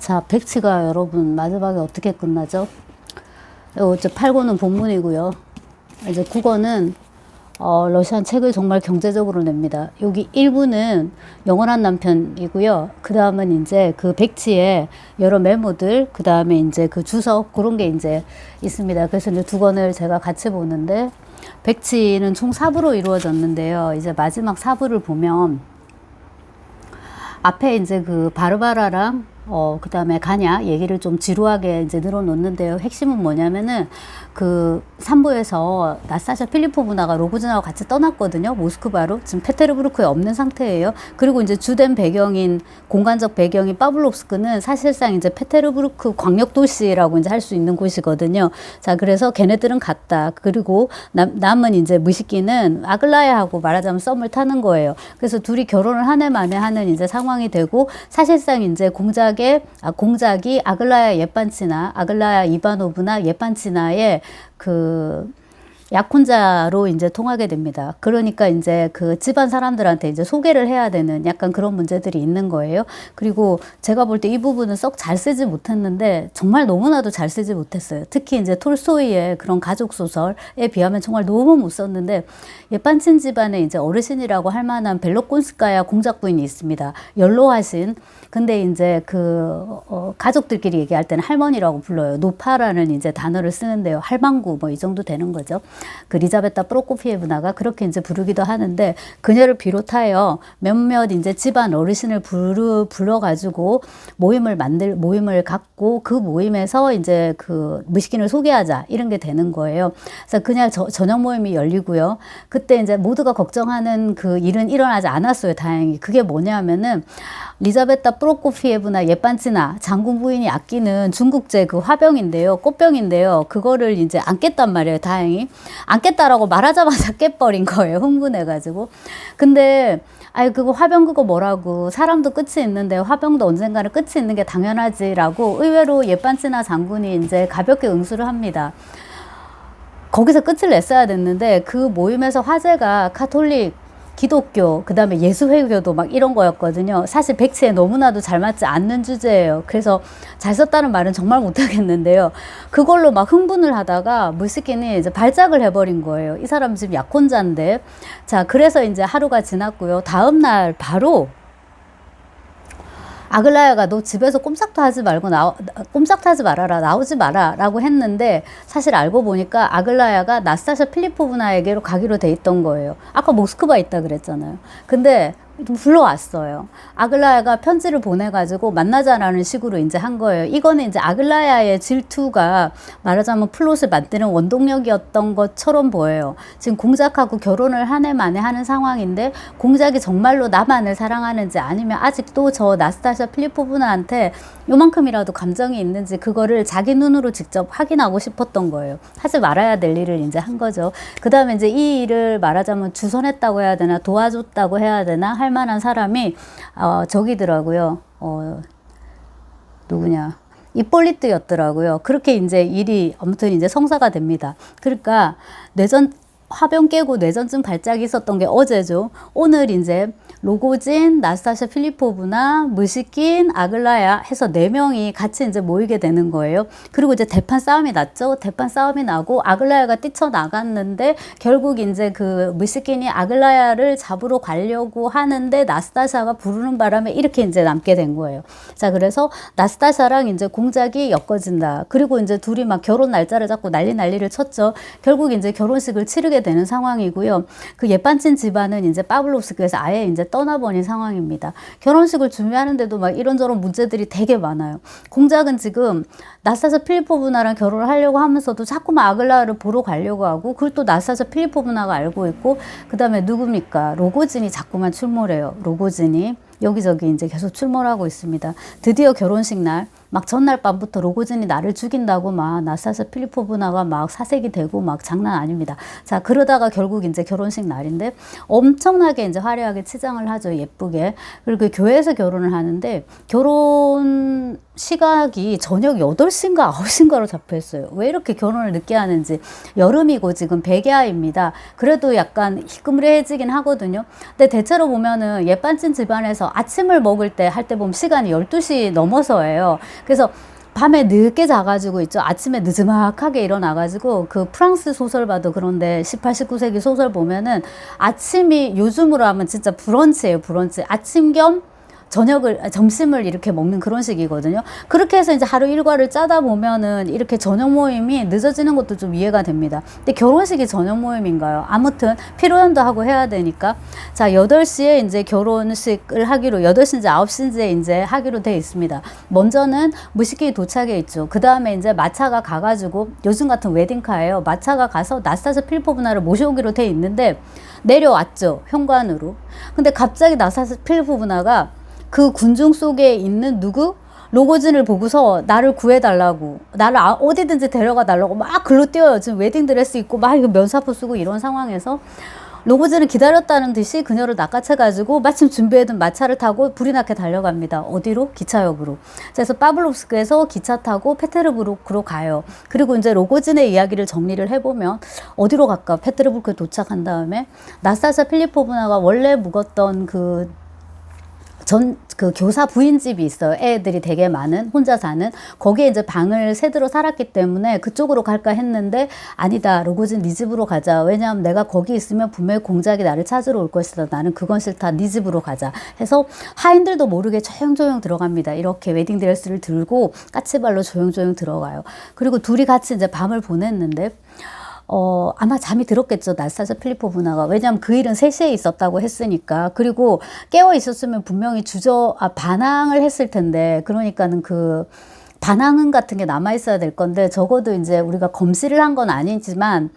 자, 백치가 여러분 마지막에 어떻게 끝나죠? 이제 8권은 본문이고요. 이제 9권은 러시안 책을 정말 경제적으로 냅니다. 여기 1부는 영원한 남편이고요. 그 다음은 이제 그 백치의 여러 메모들, 그 다음에 이제 그 주석, 그런 게 이제 있습니다. 그래서 이제 두 권을 제가 같이 보는데, 백치는 총 4부로 이루어졌는데요. 이제 마지막 4부를 보면, 앞에 이제 그 바르바라랑 그 다음에 가냐 얘기를 좀 지루하게 이제 늘어놓는데요. 핵심은 뭐냐면은 그 3부에서 나스타샤 필리포브나가 로고진하고 같이 떠났거든요. 모스크바로. 지금 페테르부르크에 없는 상태예요. 그리고 이제 주된 배경인, 공간적 배경인 파블롭스크는 사실상 이제 페테르부르크 광역도시라고 이제 할 수 있는 곳이거든요. 자, 그래서 걔네들은 갔다. 그리고 남은 이제 무시키는 아글라야하고 말하자면 썸을 타는 거예요. 그래서 둘이 결혼을 한 해 만에 하는 이제 상황이 되고, 사실상 이제 공작이 아글라야 예판치나, 아글라야 이바노브나 예판치나의 그 약혼자로 이제 통하게 됩니다. 그러니까 이제 그 집안 사람들한테 이제 소개를 해야 되는 약간 그런 문제들이 있는 거예요. 그리고 제가 볼 때 이 부분은 썩 잘 쓰지 못했는데, 정말 너무나도 잘 쓰지 못했어요. 특히 이제 톨스토이의 그런 가족 소설에 비하면 정말 너무 못 썼는데, 예판친 집안의 이제 어르신이라고 할 만한 벨로콘스카야 공작 부인이 있습니다. 연로하신. 근데 이제 가족들끼리 얘기할 때는 할머니라고 불러요. 노파라는 이제 단어를 쓰는데요. 할망구 뭐 이 정도 되는 거죠. 그 리자베타 프로코피에브나가 그렇게 이제 부르기도 하는데, 그녀를 비롯하여 몇몇 이제 집안 어르신을 불러가지고 모임을 갖고, 그 모임에서 이제 그 무시킨을 소개하자, 이런 게 되는 거예요. 그래서 그냥 저녁 모임이 열리고요. 그때 이제 모두가 걱정하는 그 일은 일어나지 않았어요. 다행히. 그게 뭐냐면은 리자베타 프로코피에브나 예판치나 장군 부인이 아끼는 중국제 그 화병인데요. 꽃병인데요. 그거를 이제 안 깼단 말이에요. 다행히. 안 깼다라고 말하자마자 깨버린 거예요. 흥분해가지고. 근데 그거 화병 그거 뭐라고, 사람도 끝이 있는데 화병도 언젠가는 끝이 있는 게 당연하지라고 의외로 예판치나 장군이 이제 가볍게 응수를 합니다. 거기서 끝을 냈어야 됐는데, 그 모임에서 화제가 카톨릭, 기독교, 그 다음에 예수회교도 막 이런 거였거든요. 사실 백치에 너무나도 잘 맞지 않는 주제예요. 그래서 잘 썼다는 말은 정말 못하겠는데요. 그걸로 막 흥분을 하다가 무시킨이 이제 발작을 해버린 거예요. 이 사람 지금 약혼자인데. 자, 그래서 이제 하루가 지났고요. 다음날 바로 아글라야가 너 집에서 꼼짝도 하지 말아라, 나오지 마라 라고 했는데, 사실 알고 보니까 아글라야가 나스타샤 필리포브나에게로 가기로 돼 있던 거예요. 아까 모스크바 있다 그랬잖아요. 근데 불러왔어요. 아글라야가 편지를 보내가지고 만나자라는 식으로 이제 한 거예요. 이거는 이제 아글라야의 질투가 말하자면 플롯을 만드는 원동력이었던 것처럼 보여요. 지금 공작하고 결혼을 한 해 만에 하는 상황인데, 공작이 정말로 나만을 사랑하는지, 아니면 아직도 저 나스타샤 필리포브나한테 요만큼이라도 감정이 있는지, 그거를 자기 눈으로 직접 확인하고 싶었던 거예요. 하지 말아야 될 일을 이제 한 거죠. 그 다음에 이제 이 일을 말하자면 주선했다고 해야 되나, 도와줬다고 해야 되나 할 만한 사람이 저기더라고요. 누구냐? 이폴리트였더라고요. 그렇게 이제 일이 아무튼 이제 성사가 됩니다. 그러니까 화병 깨고 뇌전증 발작이 있었던 게 어제죠. 오늘 이제 로고진, 나스타샤 필리포브나, 무시킨, 아글라야 해서 4명이 같이 이제 모이게 되는 거예요. 그리고 이제 대판 싸움이 났죠. 대판 싸움이 나고 아글라야가 뛰쳐나갔는데, 결국 이제 그 무시킨이 아글라야를 잡으러 가려고 하는데 나스타샤가 부르는 바람에 이렇게 이제 남게 된 거예요. 자, 그래서 나스타샤랑 이제 공작이 엮어진다. 그리고 이제 둘이 막 결혼 날짜를 잡고 난리를 쳤죠. 결국 이제 결혼식을 치르게 되는 상황이고요. 그 예판친 집안은 이제 파블롭스크에서 아예 이제 떠나버린 상황입니다. 결혼식을 준비하는데도 막 이런저런 문제들이 되게 많아요. 공작은 지금 나스타샤 필리포브나랑 결혼을 하려고 하면서도 자꾸만 아글라야를 보러 가려고 하고, 그걸 또 나스타샤 필리포브나가 알고 있고, 그 다음에 누굽니까? 로고진이 자꾸만 출몰해요. 로고진이 여기저기 이제 계속 출몰하고 있습니다. 드디어 결혼식 날, 막 전날 밤부터 로고진이 나를 죽인다고 막 나스타샤 필리포브나가 막 사색이 되고 막 장난 아닙니다. 자, 그러다가 결국 이제 결혼식 날인데 엄청나게 이제 화려하게 치장을 하죠. 예쁘게. 그리고 교회에서 결혼을 하는데, 결혼식 시각이 저녁 8시인가 9시인가로 잡혀 있어요. 왜 이렇게 결혼을 늦게 하는지. 여름이고 지금 백야입니다. 그래도 약간 희끄무레해지긴 하거든요. 근데 대체로 보면은 예반찐 집안에서 아침을 먹을 때 할 때 보면 시간이 12시 넘어서예요. 그래서 밤에 늦게 자가지고 있죠. 아침에 느즈막하게 일어나가지고 그 프랑스 소설 봐도 그런데 18, 19세기 소설 보면은 아침이 요즘으로 하면 진짜 브런치예요. 브런치. 아침 겸 점심을 이렇게 먹는 그런 식이거든요. 그렇게 해서 이제 하루 일과를 짜다 보면은 이렇게 저녁 모임이 늦어지는 것도 좀 이해가 됩니다. 근데 결혼식이 저녁 모임인가요? 아무튼 피로연도 하고 해야 되니까. 자, 8시에 이제 결혼식을 하기로, 8시인지 9시인지 이제 하기로 돼 있습니다. 먼저는 무식기 도착해 있죠. 그 다음에 이제 마차가 가가지고, 요즘 같은 웨딩카예요. 마차가 가서 나스타샤 필리포브나를 모셔오기로 돼 있는데, 내려왔죠. 현관으로. 근데 갑자기 나스타샤 필리포브나가 그 군중 속에 있는 누구? 로고진을 보고서 나를 구해달라고, 나를 어디든지 데려가 달라고 막 글로 뛰어요. 지금 웨딩드레스 입고 막 이거 면사포 쓰고 이런 상황에서 로고진을 기다렸다는 듯이 그녀를 낚아채가지고 마침 준비해둔 마차를 타고 불이 나게 달려갑니다. 어디로? 기차역으로. 그래서 파블롭스크에서 기차 타고 페테르부르크로 가요. 그리고 이제 로고진의 이야기를 정리를 해보면 어디로 갈까? 페테르부르크에 도착한 다음에 나스타샤 필리포브나가 원래 묵었던 그 교사 부인집이 있어요. 애들이 되게 많은, 혼자 사는. 거기에 이제 방을 새들어 살았기 때문에 그쪽으로 갈까 했는데, 아니다. 로고진 네 집으로 가자. 왜냐하면 내가 거기 있으면 분명히 공작이 나를 찾으러 올 것이다. 나는 그건 싫다. 네 집으로 가자. 해서 하인들도 모르게 조용조용 들어갑니다. 이렇게 웨딩드레스를 들고 까치발로 조용조용 들어가요. 그리고 둘이 같이 이제 밤을 보냈는데, 아마 잠이 들었겠죠. 나스타샤 필리포브나가. 왜냐하면 그 일은 3시에 있었다고 했으니까. 그리고 깨어 있었으면 분명히 반항을 했을 텐데, 그러니까는 그 반항은 같은 게 남아 있어야 될 건데, 적어도 이제 우리가 검시를 한 건 아니지만,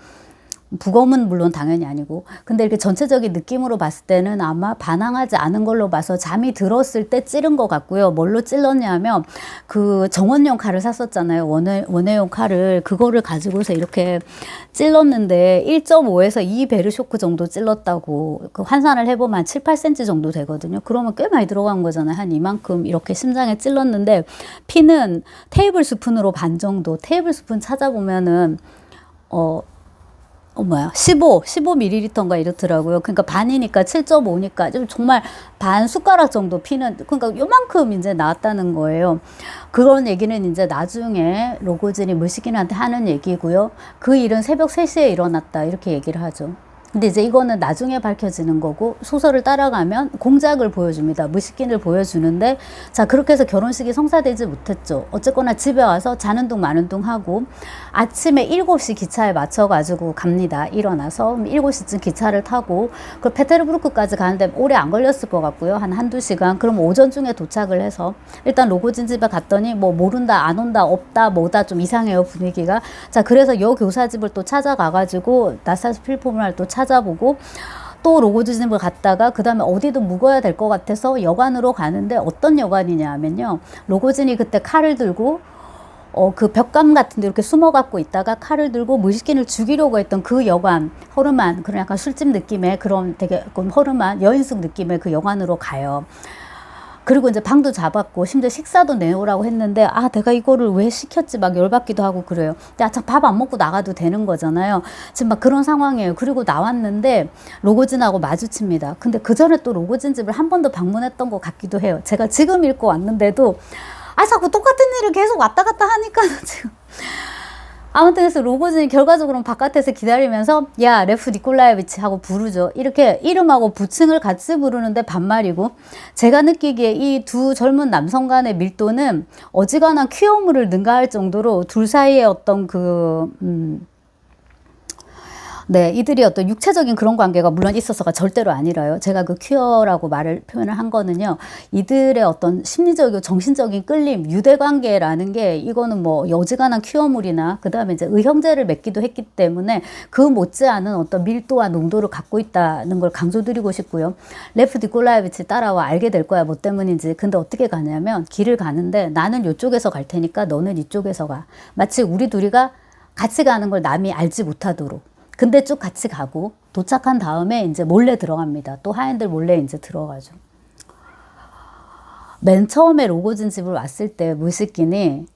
부검은 물론 당연히 아니고, 근데 이렇게 전체적인 느낌으로 봤을 때는 아마 반항하지 않은 걸로 봐서 잠이 들었을 때 찌른 것 같고요. 뭘로 찔렀냐면 그 정원용 칼을 샀었잖아요. 원회용 칼을, 그거를 가지고서 이렇게 찔렀는데 1.5에서 2 베르쇼크 정도 찔렀다고 그 환산을 해보면 한 7, 8cm 정도 되거든요. 그러면 꽤 많이 들어간 거잖아요. 한 이만큼 이렇게 심장에 찔렀는데, 피는 테이블 스푼으로 반 정도. 테이블 스푼 찾아보면은 15ml인가 이렇더라고요. 그러니까 반이니까 7.5니까 좀 정말 반 숟가락 정도 피는, 그러니까 요만큼 이제 나왔다는 거예요. 그런 얘기는 이제 나중에 로고진이 무식인한테 하는 얘기고요. 그 일은 새벽 3시에 일어났다. 이렇게 얘기를 하죠. 근데 이제 이거는 나중에 밝혀지는 거고, 소설을 따라가면 공작을 보여줍니다. 무식인을 보여주는데, 자, 그렇게 해서 결혼식이 성사되지 못했죠. 어쨌거나 집에 와서 자는 둥 마는 둥 하고, 아침에 7시 기차에 맞춰가지고 갑니다. 일어나서 7시쯤 기차를 타고, 그 페테르부르크까지 가는데 오래 안 걸렸을 것 같고요. 한두 시간. 그럼 오전 중에 도착을 해서, 일단 로고진 집에 갔더니 뭐 모른다, 안 온다, 없다, 뭐다, 좀 이상해요, 분위기가. 자, 그래서 여 교사집을 또 찾아가가지고, 나스타샤 필리포브나를 또 찾아보고, 또 로고진집을 갔다가 그 다음에 어디도 묵어야 될 것 같아서 여관으로 가는데, 어떤 여관이냐 하면요, 로고진이 그때 칼을 들고 그 벽감 같은 데 이렇게 숨어 갖고 있다가 칼을 들고 무식인을 죽이려고 했던 그 여관, 허름한 그런 약간 술집 느낌의 그런 되게 허름한 여인숙 느낌의 그 여관으로 가요. 그리고 이제 방도 잡았고 심지어 식사도 내오라고 했는데, 아, 내가 이거를 왜 시켰지 막 열받기도 하고 그래요. 야, 밥 안 먹고 나가도 되는 거잖아요. 지금 막 그런 상황이에요. 그리고 나왔는데 로고진하고 마주칩니다. 근데 그 전에 또 로고진 집을 한 번 더 방문했던 것 같기도 해요. 제가 지금 읽고 왔는데도 자꾸 똑같은 일을 계속 왔다 갔다 하니까 지금. 아무튼 그래서 로고진이 결과적으로는 바깥에서 기다리면서 야, 레프 니콜라예비치 하고 부르죠. 이렇게 이름하고 부층을 같이 부르는데 반말이고, 제가 느끼기에 이 두 젊은 남성 간의 밀도는 어지간한 퀴어물을 능가할 정도로 둘 사이에 어떤 네, 이들이 어떤 육체적인 그런 관계가 물론 있어서가 절대로 아니라요. 제가 그 퀴어라고 표현을 한 거는요, 이들의 어떤 심리적이고 정신적인 끌림, 유대관계라는 게, 이거는 뭐 여지간한 퀴어물이나 그 다음에 이제 의형제를 맺기도 했기 때문에 그 못지않은 어떤 밀도와 농도를 갖고 있다는 걸 강조드리고 싶고요. 레프 니콜라예비치 따라와 알게 될 거야. 뭐 때문인지. 근데 어떻게 가냐면, 길을 가는데 나는 이쪽에서 갈 테니까 너는 이쪽에서 가. 마치 우리 둘이가 같이 가는 걸 남이 알지 못하도록. 근데 쭉 같이 가고 도착한 다음에 이제 몰래 들어갑니다. 또 하인들 몰래 이제 들어가죠. 맨 처음에 로고진 집을 왔을 때 무식인이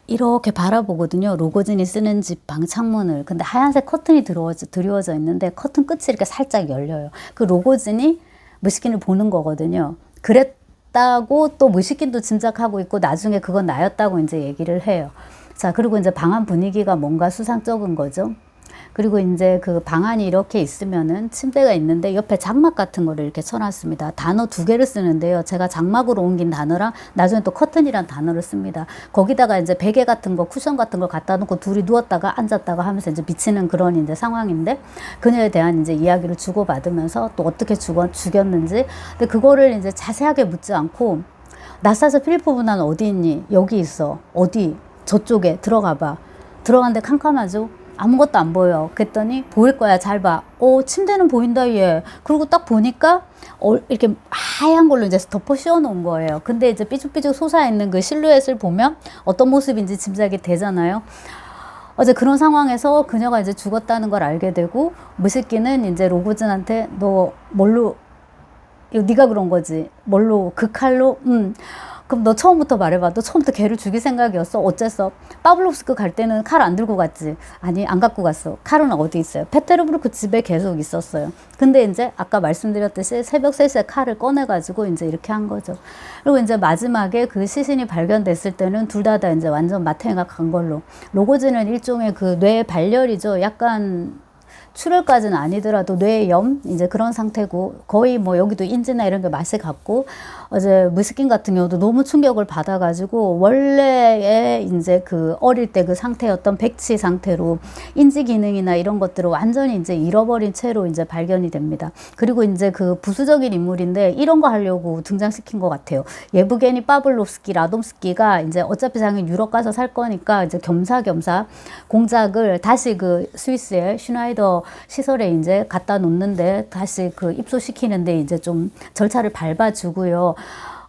이렇게 바라보거든요. 로고진이 쓰는 집 방 창문을. 근데 하얀색 커튼이 드리워져 있는데 커튼 끝이 이렇게 살짝 열려요. 그 로고진이 무식인을 보는 거거든요. 그랬다고 또 무식인도 짐작하고 있고 나중에 그건 나였다고 이제 얘기를 해요. 자, 그리고 이제 방안 분위기가 뭔가 수상쩍은 거죠. 그리고 이제 그 방안이 이렇게 있으면은 침대가 있는데 옆에 장막 같은 거를 이렇게 쳐놨습니다. 단어 2개를 쓰는데요. 제가 장막으로 옮긴 단어랑 나중에 또 커튼이란 단어를 씁니다. 거기다가 이제 베개 같은 거, 쿠션 같은 걸 갖다 놓고 둘이 누웠다가 앉았다가 하면서 이제 미치는 그런 이제 상황인데 그녀에 대한 이제 이야기를 주고받으면서 또 어떻게 죽였는지. 근데 그거를 이제 자세하게 묻지 않고 나사스 필리포브나는 어디 있니? 여기 있어. 어디? 저쪽에 들어가 봐. 들어갔는데 캄캄하죠? 아무것도 안 보여. 그랬더니 보일 거야. 잘 봐. 침대는 보인다 얘. 그리고 딱 보니까 이렇게 하얀 걸로 이제 덮어 씌워 놓은 거예요. 근데 이제 삐죽삐죽 솟아있는 그 실루엣을 보면 어떤 모습인지 짐작이 되잖아요. 어제 그런 상황에서 그녀가 이제 죽었다는 걸 알게 되고 무식기는 이제 로고진한테 너 뭘로 이거 네가 그런 거지. 뭘로? 그 칼로? 그럼 너 처음부터 말해봐. 너 처음부터 걔를 죽일 생각이었어? 어째서? 파블로프스크 갈 때는 칼 안 들고 갔지? 아니, 안 갖고 갔어. 칼은 어디 있어요? 페테르부르크 집에 계속 있었어요. 근데 이제 아까 말씀드렸듯이 새벽 3시에 칼을 꺼내가지고 이제 이렇게 한 거죠. 그리고 이제 마지막에 그 시신이 발견됐을 때는 둘 다 이제 완전 마탱이가 간 걸로. 로고진은 일종의 그 뇌 발열이죠. 약간 출혈까지는 아니더라도 뇌염 이제 그런 상태고 거의 뭐 여기도 인지나 이런 게 맛이 갔고 어제 무스킨 같은 경우도 너무 충격을 받아가지고 원래의 이제 그 어릴 때 그 상태였던 백치 상태로 인지 기능이나 이런 것들을 완전히 이제 잃어버린 채로 이제 발견이 됩니다. 그리고 이제 그 부수적인 인물인데 이런 거 하려고 등장시킨 것 같아요. 예브게니 파블로프스키 라돔스키가 이제 어차피 자기 유럽 가서 살 거니까 이제 겸사겸사 공작을 다시 그 스위스의 슈나이더 시설에 이제 갖다 놓는데 다시 그 입소시키는데 이제 좀 절차를 밟아주고요.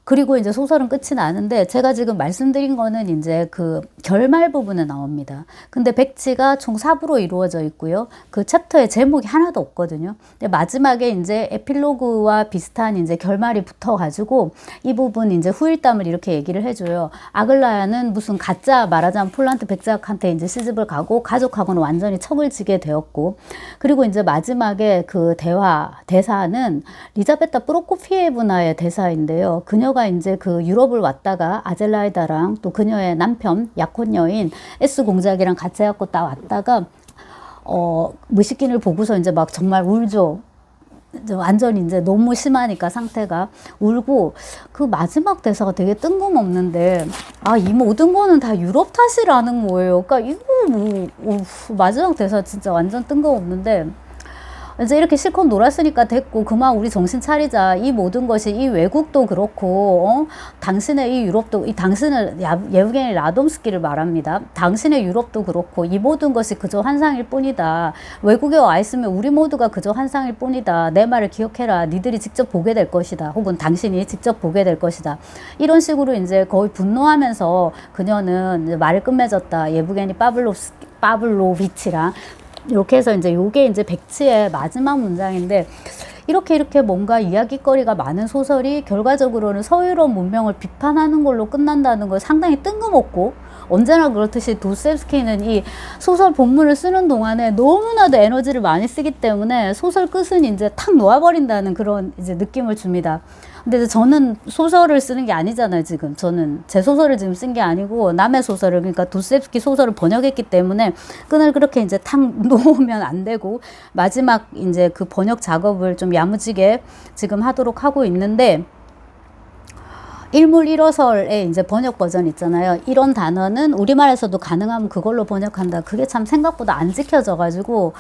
그리고 이제 소설은 끝이 나는데 제가 지금 말씀드린 거는 이제 그 결말 부분에 나옵니다. 근데 백지가 총 4부로 이루어져 있고요. 그 챕터에 제목이 하나도 없거든요. 근데 마지막에 이제 에필로그와 비슷한 이제 결말이 붙어가지고 이 부분 이제 후일담을 이렇게 얘기를 해줘요. 아글라야는 무슨 가짜 말하자면 폴란트 백작한테 이제 시집을 가고 가족하고는 완전히 척을 지게 되었고 그리고 이제 마지막에 그 대사는 리자베타 프로코피에브나의 대사인데요. 그녀가 이제 그 유럽을 왔다가 아젤라이다랑 또 그녀의 남편 약혼 여인 S 공작이랑 같이 해갖고 딱 왔다가 무식인을 보고서 이제 막 정말 울죠. 이제 완전히 이제 너무 심하니까 상태가 울고 그 마지막 대사가 되게 뜬금없는데 이 모든 거는 다 유럽 탓이라는 거예요. 그러니까 이거 마지막 대사 진짜 완전 뜬금없는데 이제 이렇게 실컷 놀았으니까 됐고 그만 우리 정신 차리자. 이 모든 것이 이 외국도 그렇고 당신의 이 유럽도 당신은 예브게니 라돔스키를 말합니다. 당신의 유럽도 그렇고 이 모든 것이 그저 환상일 뿐이다. 외국에 와 있으면 우리 모두가 그저 환상일 뿐이다. 내 말을 기억해라. 니들이 직접 보게 될 것이다. 혹은 당신이 직접 보게 될 것이다. 이런 식으로 이제 거의 분노하면서 그녀는 이제 말을 끝맺었다. 예브게니 파블로비치랑 이렇게 해서 이제 요게 이제 백치의 마지막 문장인데 이렇게 뭔가 이야기거리가 많은 소설이 결과적으로는 서유럽 문명을 비판하는 걸로 끝난다는 걸 상당히 뜬금없고 언제나 그렇듯이 도스토옙스키는 이 소설 본문을 쓰는 동안에 너무나도 에너지를 많이 쓰기 때문에 소설 끝은 이제 탁 놓아버린다는 그런 이제 느낌을 줍니다. 근데 저는 소설을 쓰는 게 아니잖아요, 지금. 저는 제 소설을 지금 쓴 게 아니고 남의 소설을, 그러니까 도스토옙스키 소설을 번역했기 때문에 끈을 그렇게 이제 탁 놓으면 안 되고 마지막 이제 그 번역 작업을 좀 야무지게 지금 하도록 하고 있는데 일물 일어설의 이제 번역 버전 있잖아요. 이런 단어는 우리말에서도 가능하면 그걸로 번역한다. 그게 참 생각보다 안 지켜져가지고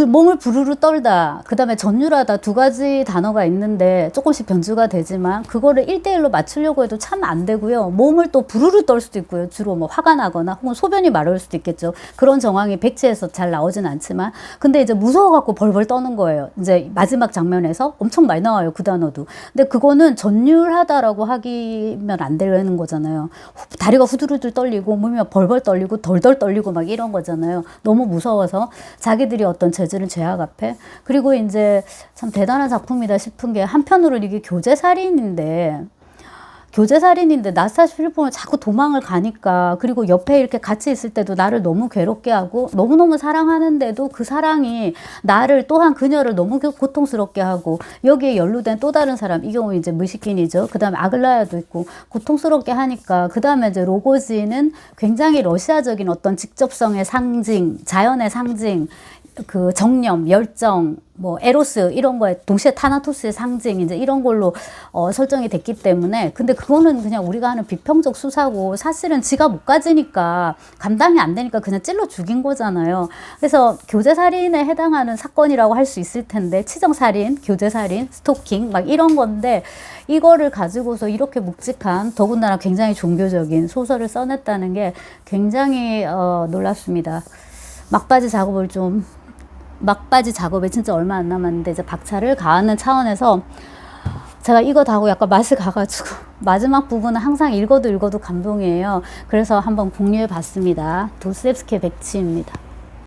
몸을 부르르 떨다, 그 다음에 전율하다 두 가지 단어가 있는데 조금씩 변주가 되지만 그거를 1대1로 맞추려고 해도 참 안 되고요. 몸을 또 부르르 떨 수도 있고요. 주로 뭐 화가 나거나 혹은 소변이 마려울 수도 있겠죠. 그런 정황이 백지에서 잘 나오진 않지만 근데 이제 무서워갖고 벌벌 떠는 거예요. 이제 마지막 장면에서 엄청 많이 나와요. 그 단어도. 근데 그거는 전율하다라고 하기면 안 되는 거잖아요. 다리가 후두루들 떨리고 몸이 벌벌 떨리고 덜덜 떨리고 막 이런 거잖아요. 너무 무서워서 자기들이 어떤 저지른 죄악 앞에. 그리고 이제 참 대단한 작품이다 싶은 게 한편으로는 이게 교제살인인데 교제살인인데 나스타샤 필리포는 자꾸 도망을 가니까, 그리고 옆에 이렇게 같이 있을 때도 나를 너무 괴롭게 하고, 너무너무 사랑하는데도 그 사랑이 나를, 또한 그녀를 너무 고통스럽게 하고, 여기에 연루된 또 다른 사람, 이 경우 이제 무시킨이죠. 그 다음에 아글라야도 있고 고통스럽게 하니까, 그 다음에 이제 로고지는 굉장히 러시아적인 어떤 직접성의 상징, 자연의 상징, 그 정념, 열정, 뭐 에로스 이런 거에 동시에 타나토스의 상징, 이제 이런 걸로 설정이 됐기 때문에, 근데 그거는 그냥 우리가 하는 비평적 수사고, 사실은 지가 못 가지니까, 감당이 안 되니까 그냥 찔러 죽인 거잖아요. 그래서 교제살인에 해당하는 사건이라고 할 수 있을 텐데, 치정살인, 교제살인, 스토킹 막 이런 건데, 이거를 가지고서 이렇게 묵직한, 더군다나 굉장히 종교적인 소설을 써냈다는 게 굉장히 놀랍습니다. 막바지 작업에 진짜 얼마 안 남았는데, 이제 박차를 가하는 차원에서 제가 이거 다 하고 약간 맛이 가가지고 마지막 부분은 항상 읽어도 감동이에요. 그래서 한번 공유해 봤습니다. 도스토옙스키의 백치입니다.